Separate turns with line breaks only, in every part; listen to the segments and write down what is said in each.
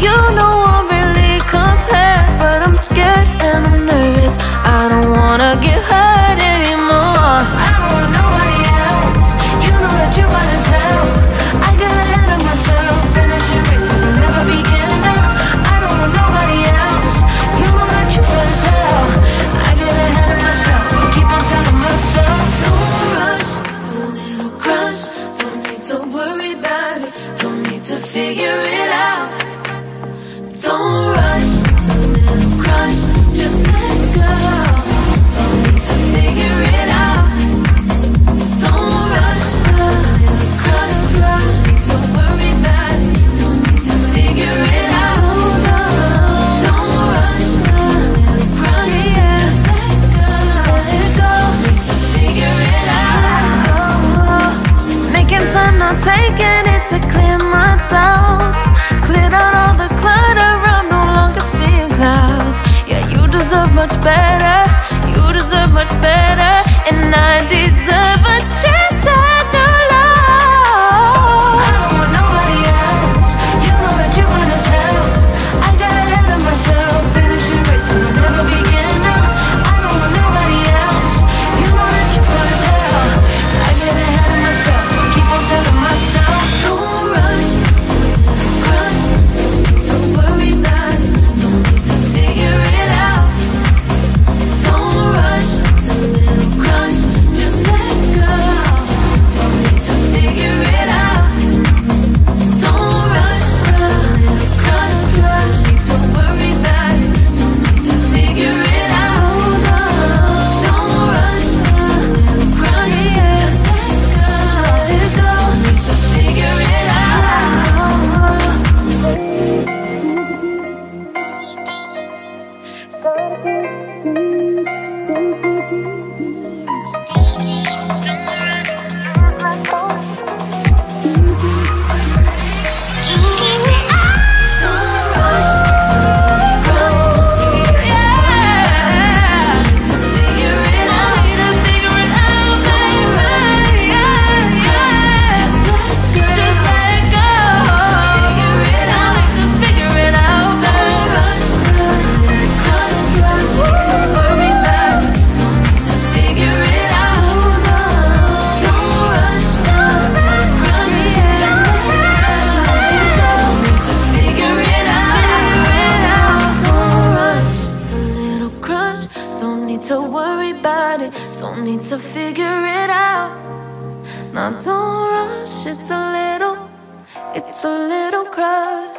you, no one really compares. But I'm scared and I'm nervous, I don't wanna get hurt anymore. I don't want nobody else, you know that you run as hell. I get ahead of myself, finishing races and never begin up. I don't want nobody else, you know that you run as hell. I get ahead of myself, keep on telling myself, don't rush, it's a little crush. Don't need to worry about it, don't need to figure it out. Don't rush, it's a little crush, just let go. Don't need to figure it out. Don't rush, a little crush, crush. Need to worry about it, don't need to figure it out. Don't rush, a little crush, just let go. Let go, need to figure it out. Making time, not taking it to clear my doubts. Cleared out all the clutter, I'm no longer seeing clouds. Yeah, you deserve much better, you deserve much better. And I deserve a chance at new love. I don't want nobody else, you know that you run as hell. I got ahead of myself, finishing races and never begin up. I don't want nobody else, you know that you run as hell. I get ahead of myself, keep on telling myself, don't rush, crush. Don't worry about it, don't need to figure it out. Don't rush, it's a little crush, just let go. Don't need to figure it out. Don't rush, a little crush, crush. Need to worry about it, don't need to figure it out. Don't rush, a little crush, just let go. Let go, need to figure it out. Don't need to worry about it, don't need to figure it out. Now don't rush, it's a little crush.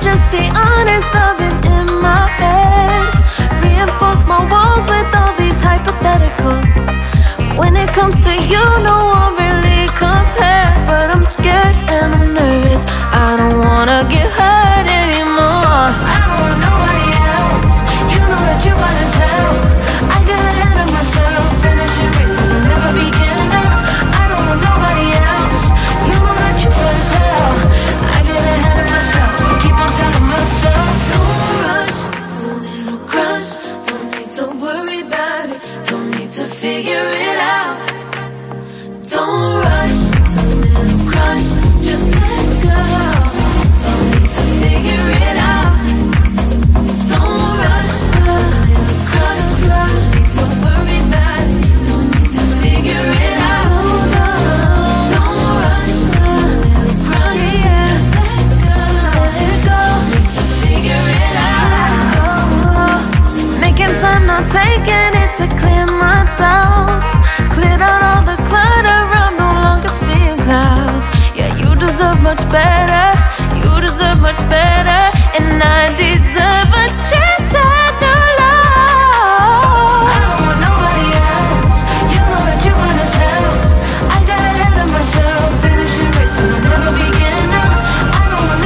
Just be honest, I've been in my head. Reinforce my walls with all these hypotheticals. When it comes to you, no one really compares. But I'm scared and I'm nervous, I don't wanna get hurt anymore. I don't want nobody else, you know that you run as hell. I get ahead of myself, finishing races and never begin up. I don't want nobody else, you know that you run as hell. I get ahead of myself, keep on telling myself, don't rush, it's a little crush. Don't need to worry about it, don't need to figure it out. Don't rush, it's a little crush, just let go. Don't need to figure it out. Don't rush, a little crush, crush. Need to worry about it, don't need to figure it out. Don't rush, a little crush, just let go. Let go, need to figure it out. Making time, not taking it to clear my doubts. Cleared out all the clutter, I'm no longer seeing clouds. Yeah, you deserve much better, you deserve much better. And I deserve a chance at new love. I don't want nobody else, you know that you run as hell. I got ahead of myself, finishing races and never begin up. I don't want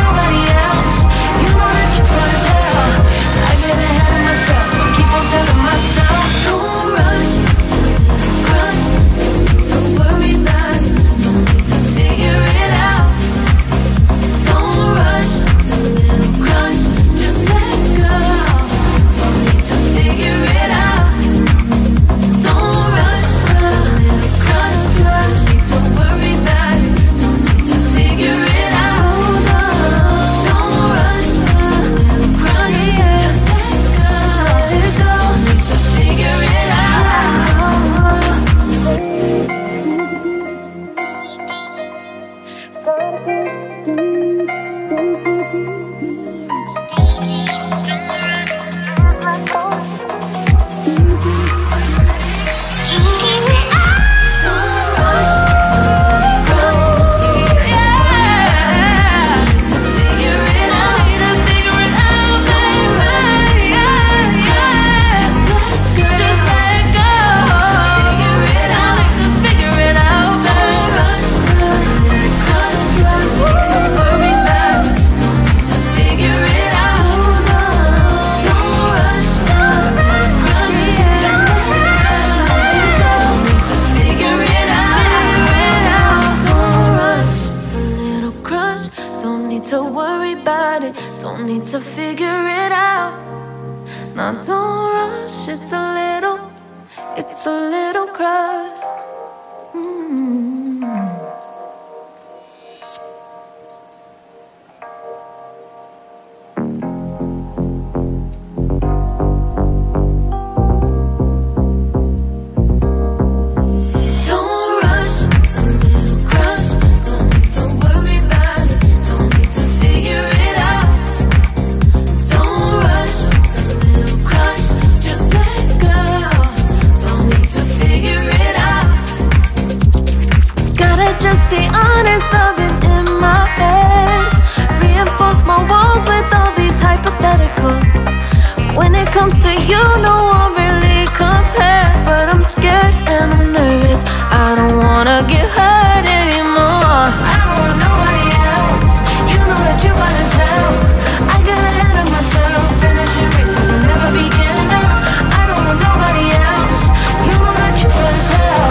to worry about it, don't need to figure it out. Now don't rush, it's a little crush. Just be honest, I've been in my head. Reinforce my walls with all these hypotheticals. When it comes to you, no one really compares. But I'm scared and I'm nervous, I don't wanna get hurt anymore. I don't want nobody else, you know that you're fine as hell. I got ahead of myself, finishing races and never beginning up. I don't want nobody else, you know that you're fine as hell.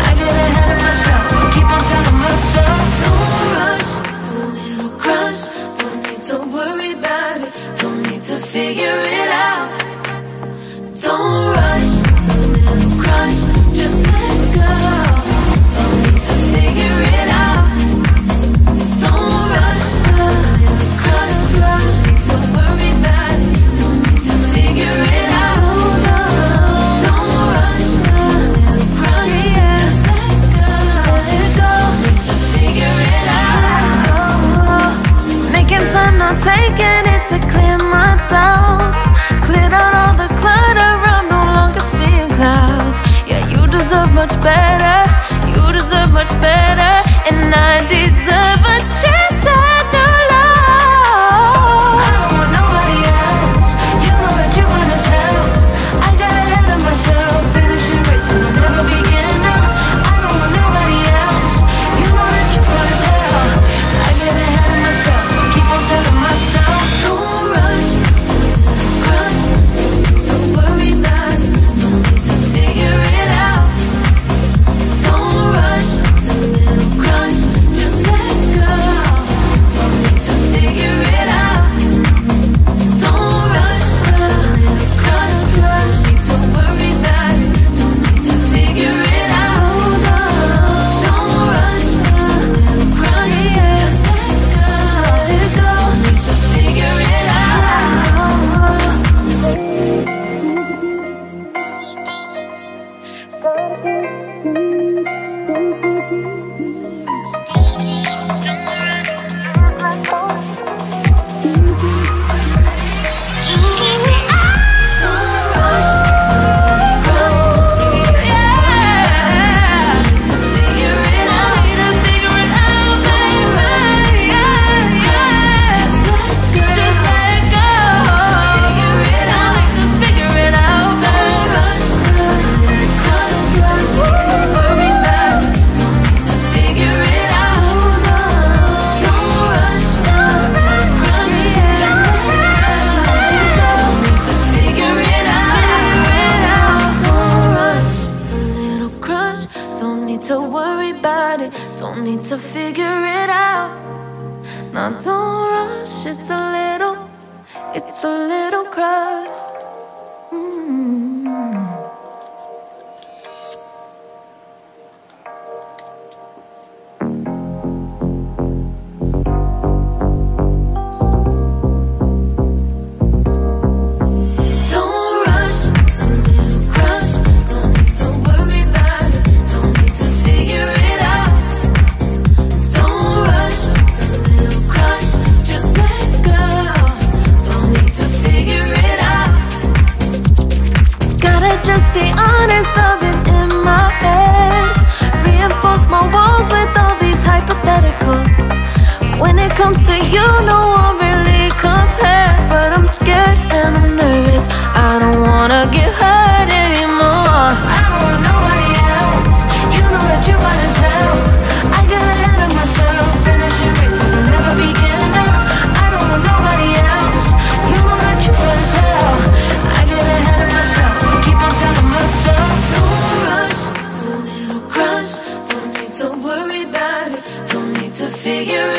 I get ahead of myself, keep on telling myself, don't rush, it's a little crush. Don't need to worry about it, don't need to figure it out. Don't rush, it's a little crush, just let go. Don't need to figure it out. Don't rush, it's a little crush, need to worry about it, don't need to figure it out. Don't rush, it's a little crush, just let go. Making time, not taking it to clear my doubts. Cleared out all the clutter, I'm no longer seeing clouds. Yeah, you deserve much better, you deserve much better. And I deserve a chance at new love. I don't want nobody else, you know that you're fine as hell. I got ahead of myself, finishing races and never beginning up. I don't want nobody else, you know that you're fine as hell. I get ahead of myself, keep on telling myself, don't rush, crush, don't worry about it, don't need to figure it out. Don't rush, it's a little crush, just let go. Don't need to figure it out. Don't rush, it's a little crush, need to worry about it, don't need to figure it out. Don't rush, it's a little crush, just let go. Don't need to figure it to worry about it, don't need to figure it out. Now don't rush, it's a little crush. Just be honest, I've been in my head. Reinforce my walls with all these hypotheticals. When it comes to you, no one really compares. But I'm scared and I'm nervous, I don't wanna get hurt anymore. I don't want nobody else, you know that you're fine as hell. I got ahead of myself, finishing races and never beginning up. I don't want nobody else, you know that you're fine as hell. I get ahead of myself, keep on telling myself, don't rush, it's a little crush. Don't need to worry about it, don't need to figure it out.